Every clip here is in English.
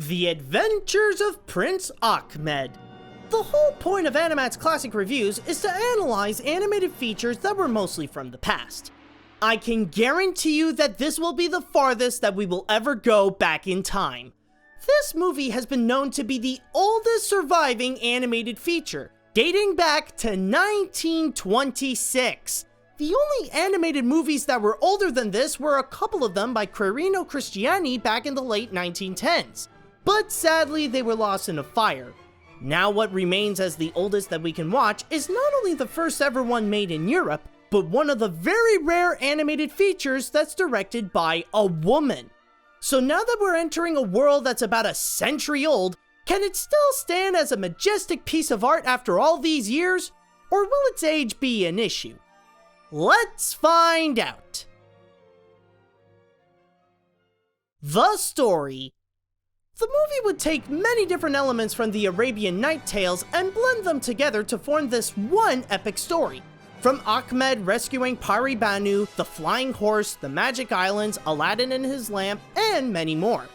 The Adventures of Prince Achmed. The whole point of AniMat's classic reviews is to analyze animated features that were mostly from the past. I can guarantee you that this will be the farthest that we will ever go back in time. This movie has been known to be the oldest surviving animated feature, dating back to 1926. The only animated movies that were older than this were a couple of them by Quirino Cristiani back in the late 1910s. But sadly, they were lost in a fire. Now what remains as the oldest that we can watch is not only the first ever one made in Europe, but one of the very rare animated features that's directed by a woman. So now that we're entering a world that's about a century old, can it still stand as a majestic piece of art after all these years? Or will its age be an issue? Let's find out. The story. The movie would take many different elements from the Arabian Night Tales and blend them together to form this one epic story. From Achmed rescuing Pari Banu, the flying horse, the magic islands, Aladdin and his lamp, and many more.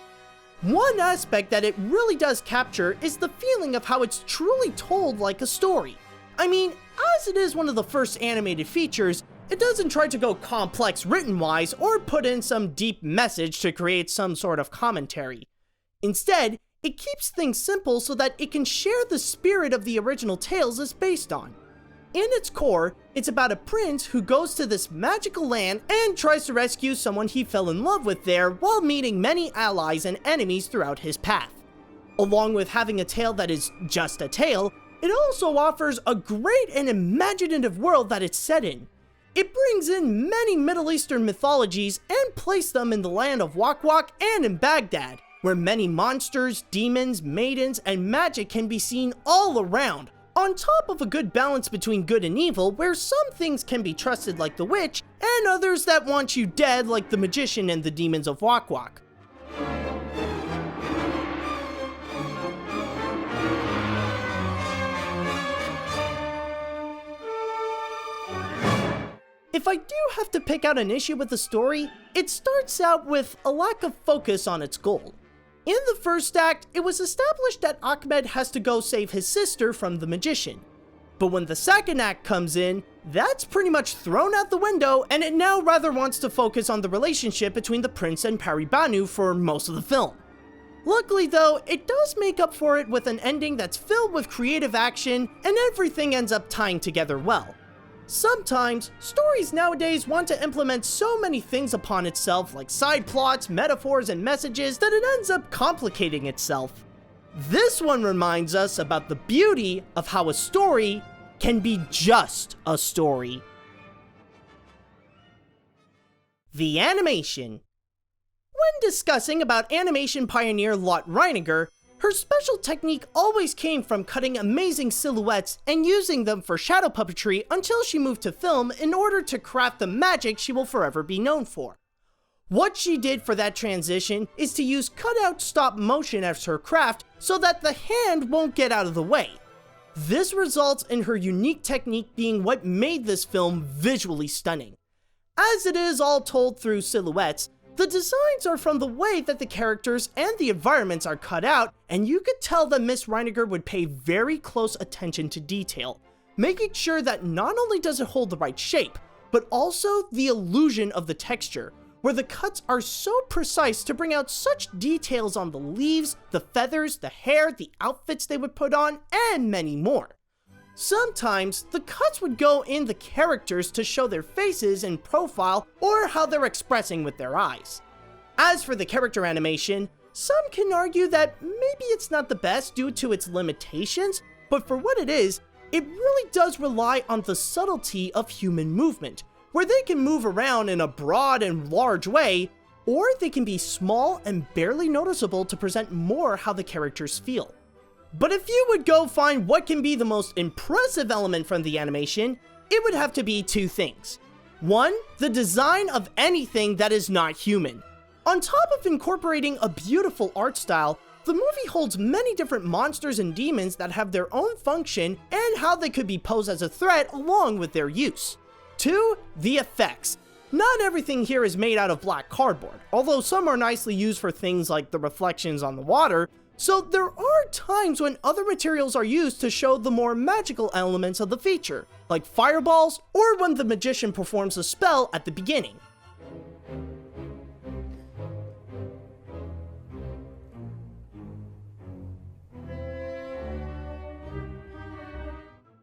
One aspect that it really does capture is the feeling of how it's truly told like a story. I mean, as it is one of the first animated features, it doesn't try to go complex written-wise or put in some deep message to create some sort of commentary. Instead, it keeps things simple so that it can share the spirit of the original tales it's based on. In its core, it's about a prince who goes to this magical land and tries to rescue someone he fell in love with there while meeting many allies and enemies throughout his path. Along with having a tale that is just a tale, it also offers a great and imaginative world that it's set in. It brings in many Middle Eastern mythologies and places them in the land of Wak Wak and in Baghdad, where many monsters, demons, maidens, and magic can be seen all around, on top of a good balance between good and evil, where some things can be trusted like the witch, and others that want you dead like the magician and the demons of Wak Wak. If I do have to pick out an issue with the story, it starts out with a lack of focus on its goal. In the first act, it was established that Achmed has to go save his sister from the magician. But when the second act comes in, that's pretty much thrown out the window, and it now rather wants to focus on the relationship between the prince and Pari Banu for most of the film. Luckily though, it does make up for it with an ending that's filled with creative action, and everything ends up tying together well. Sometimes, stories nowadays want to implement so many things upon itself like side plots, metaphors, and messages that it ends up complicating itself. This one reminds us about the beauty of how a story can be just a story. The animation. When discussing about animation pioneer Lotte Reiniger, her special technique always came from cutting amazing silhouettes and using them for shadow puppetry until she moved to film in order to craft the magic she will forever be known for. What she did for that transition is to use cutout stop motion as her craft so that the hand won't get out of the way. This results in her unique technique being what made this film visually stunning. As it is all told through silhouettes, the designs are from the way that the characters and the environments are cut out, and you could tell that Miss Reiniger would pay very close attention to detail, making sure that not only does it hold the right shape, but also the illusion of the texture, where the cuts are so precise to bring out such details on the leaves, the feathers, the hair, the outfits they would put on, and many more. Sometimes, the cuts would go in the characters to show their faces in profile or how they're expressing with their eyes. As for the character animation, some can argue that maybe it's not the best due to its limitations, but for what it is, it really does rely on the subtlety of human movement, where they can move around in a broad and large way, or they can be small and barely noticeable to present more how the characters feel. But if you would go find what can be the most impressive element from the animation, it would have to be two things. One, the design of anything that is not human. On top of incorporating a beautiful art style, the movie holds many different monsters and demons that have their own function and how they could be posed as a threat along with their use. Two, the effects. Not everything here is made out of black cardboard, although some are nicely used for things like the reflections on the water, So there are times when other materials are used to show the more magical elements of the feature, like fireballs or when the magician performs a spell at the beginning.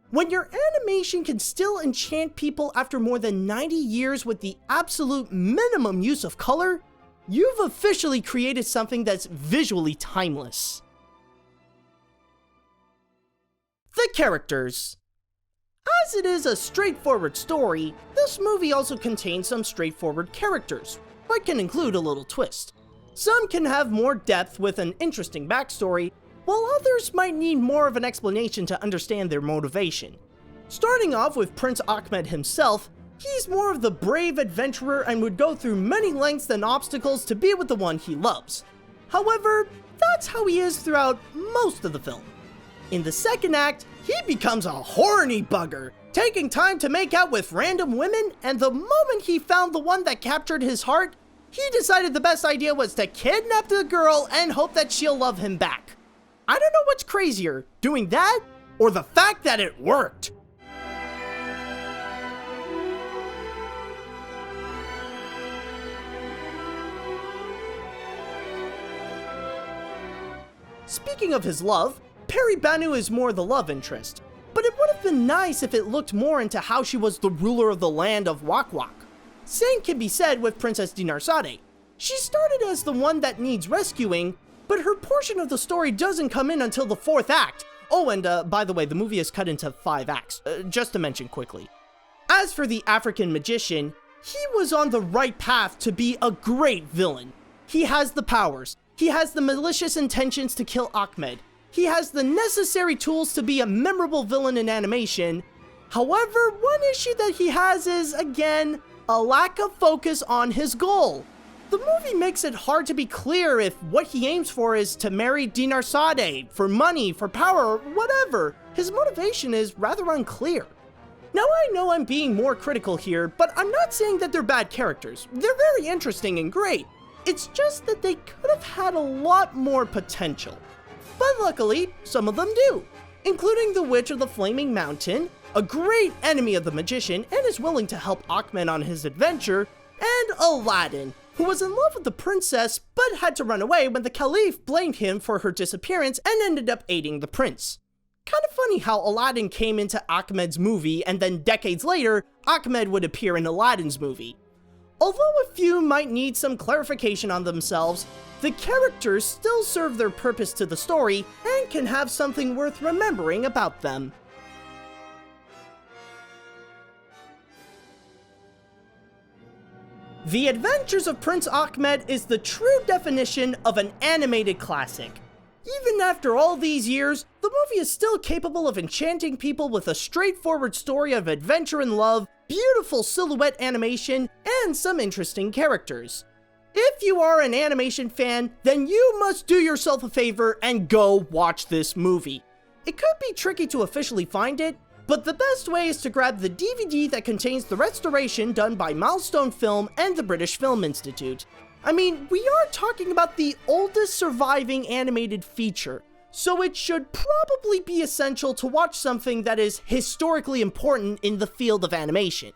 When your animation can still enchant people after more than 90 years with the absolute minimum use of color, you've officially created something that's visually timeless. The characters. As it is a straightforward story, this movie also contains some straightforward characters, but can include a little twist. Some can have more depth with an interesting backstory, while others might need more of an explanation to understand their motivation. Starting off with Prince Achmed himself, he's more of the brave adventurer and would go through many lengths and obstacles to be with the one he loves. However, that's how he is throughout most of the film. In the second act, he becomes a horny bugger, taking time to make out with random women, and the moment he found the one that captured his heart, he decided the best idea was to kidnap the girl and hope that she'll love him back. I don't know what's crazier, doing that, or the fact that it worked. Speaking of his love, Peri Banu is more the love interest, but it would have been nice if it looked more into how she was the ruler of the land of Wak Wak. Same can be said with Princess Dinarzadeh. She started as the one that needs rescuing, but her portion of the story doesn't come in until the 4th act. Oh, and by the way, the movie is cut into 5 acts, just to mention quickly. As for the African magician, he was on the right path to be a great villain. He has the powers, he has the malicious intentions to kill Achmed, he has the necessary tools to be a memorable villain in animation. However, one issue that he has is, again, a lack of focus on his goal. The movie makes it hard to be clear if what he aims for is to marry Dinarzadeh, for money, for power, or whatever. His motivation is rather unclear. Now I know I'm being more critical here, but I'm not saying that they're bad characters. They're very interesting and great. It's just that they could have had a lot more potential. But luckily, some of them do, including the Witch of the Flaming Mountain, a great enemy of the magician and is willing to help Achmed on his adventure, and Aladdin, who was in love with the princess but had to run away when the Caliph blamed him for her disappearance and ended up aiding the prince. Kind of funny how Aladdin came into Achmed's movie and then decades later, Achmed would appear in Aladdin's movie. Although a few might need some clarification on themselves, the characters still serve their purpose to the story and can have something worth remembering about them. The Adventures of Prince Achmed is the true definition of an animated classic. Even after all these years, the movie is still capable of enchanting people with a straightforward story of adventure and love, beautiful silhouette animation, and some interesting characters. If you are an animation fan, then you must do yourself a favor and go watch this movie. It could be tricky to officially find it, but the best way is to grab the DVD that contains the restoration done by Milestone Film and the British Film Institute. I mean, we are talking about the oldest surviving animated feature, so it should probably be essential to watch something that is historically important in the field of animation.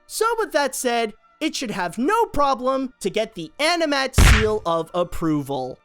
So with that said, it should have no problem to get the AniMat's seal of approval.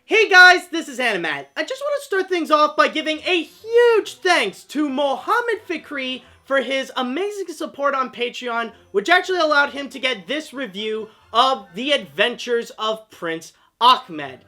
Hey guys, this is AniMat. I just want to start things off by giving a huge thanks to Mohammed Fikri for his amazing support on Patreon, which actually allowed him to get this review of The Adventures of Prince Achmed.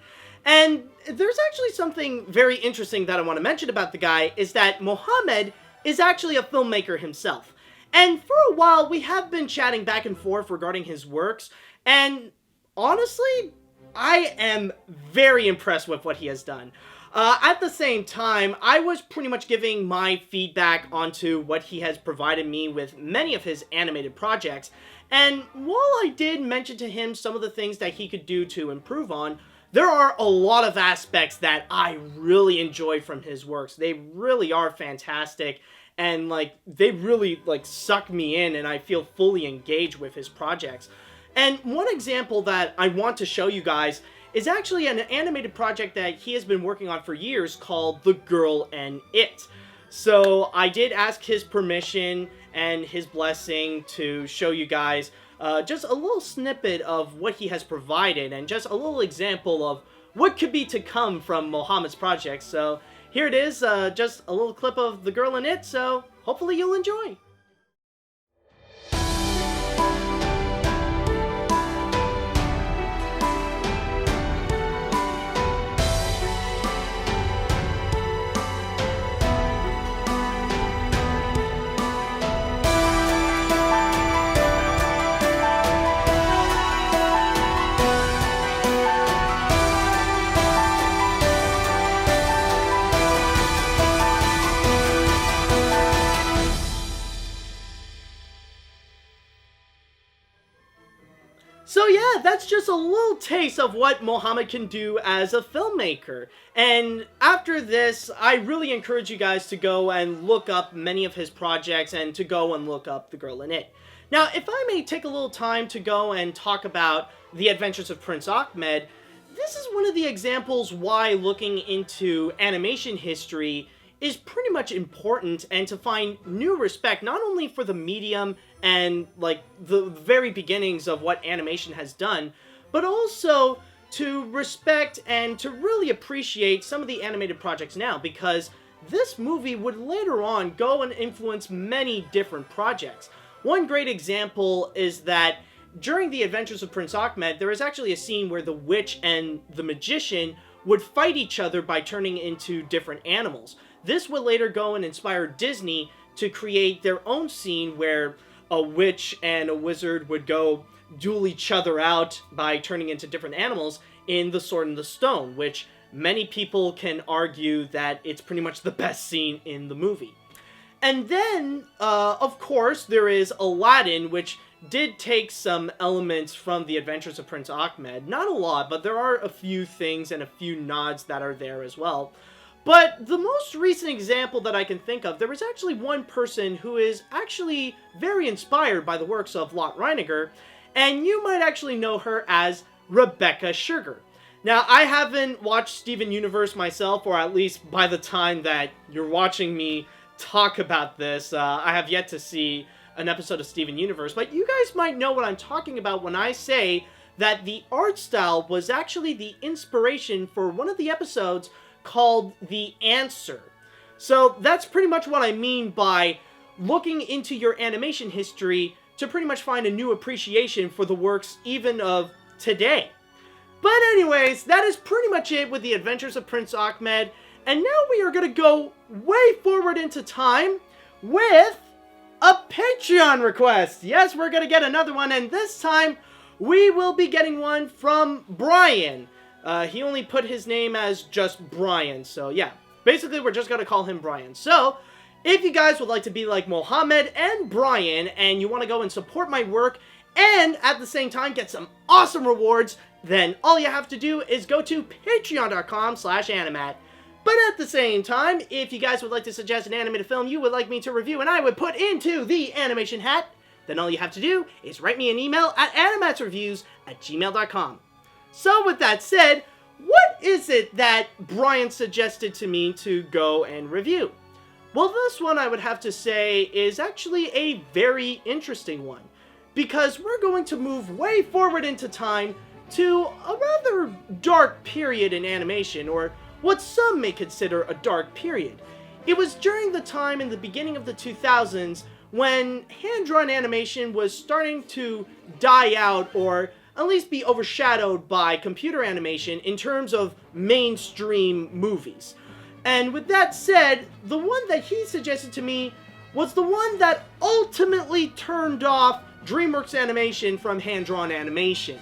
And there's actually something very interesting that I want to mention about the guy, is that Mohammed is actually a filmmaker himself. And for a while, we have been chatting back and forth regarding his works, and honestly, I am very impressed with what he has done. At the same time, I was pretty much giving my feedback onto what he has provided me with many of his animated projects, and while I did mention to him some of the things that he could do to improve on, there are a lot of aspects that I really enjoy from his works. They really are fantastic, and like they really like suck me in, and I feel fully engaged with his projects. And one example that I want to show you guys is actually an animated project that he has been working on for years called The Girl and It. So I did ask his permission and his blessing to show you guys just a little snippet of what he has provided and just a little example of what could be to come from Mohammed's project. So here it is, just a little clip of The Girl and It, so hopefully you'll enjoy. So yeah, that's just a little taste of what Mohammed can do as a filmmaker. And after this, I really encourage you guys to go and look up many of his projects and to go and look up The Girl in It. Now, if I may take a little time to go and talk about The Adventures of Prince Achmed, this is one of the examples why looking into animation history is pretty much important, and to find new respect not only for the medium and like the very beginnings of what animation has done, but also to respect and to really appreciate some of the animated projects now, because this movie would later on go and influence many different projects. One great example is that during The Adventures of Prince Achmed, there is actually a scene where the witch and the magician would fight each other by turning into different animals. This would later go and inspire Disney to create their own scene where a witch and a wizard would go duel each other out by turning into different animals in The Sword and the Stone, which many people can argue that it's pretty much the best scene in the movie. And then, of course, there is Aladdin, which did take some elements from The Adventures of Prince Achmed. Not a lot, but there are a few things and a few nods that are there as well. But the most recent example that I can think of, there was actually one person who is actually very inspired by the works of Lot Reiniger, and you might actually know her as Rebecca Sugar. Now, I haven't watched Steven Universe myself, or at least by the time that you're watching me talk about this, I have yet to see an episode of Steven Universe, but you guys might know what I'm talking about when I say that the art style was actually the inspiration for one of the episodes called The Answer. So that's pretty much what I mean by looking into your animation history to pretty much find a new appreciation for the works even of today. But anyways, that is pretty much it with The Adventures of Prince Achmed, and now we are going to go way forward into time with a Patreon request. Yes, we're going to get another one, and this time we will be getting one from Brian. He only put his name as just Brian, so yeah. Basically, we're just gonna call him Brian. So, if you guys would like to be like Mohammed and Brian, and you want to go and support my work, and at the same time get some awesome rewards, then all you have to do is go to patreon.com/animat. But at the same time, if you guys would like to suggest an animated film you would like me to review and I would put into the animation hat, then all you have to do is write me an email at animatsreviews@gmail.com. So with that said, what is it that Brian suggested to me to go and review? Well, this one I would have to say is actually a very interesting one, because we're going to move way forward into time to a rather dark period in animation, or what some may consider a dark period. It was during the time in the beginning of the 2000s when hand-drawn animation was starting to die out, or at least be overshadowed by computer animation in terms of mainstream movies. And with that said, the one that he suggested to me was the one that ultimately turned off DreamWorks Animation from hand-drawn animation.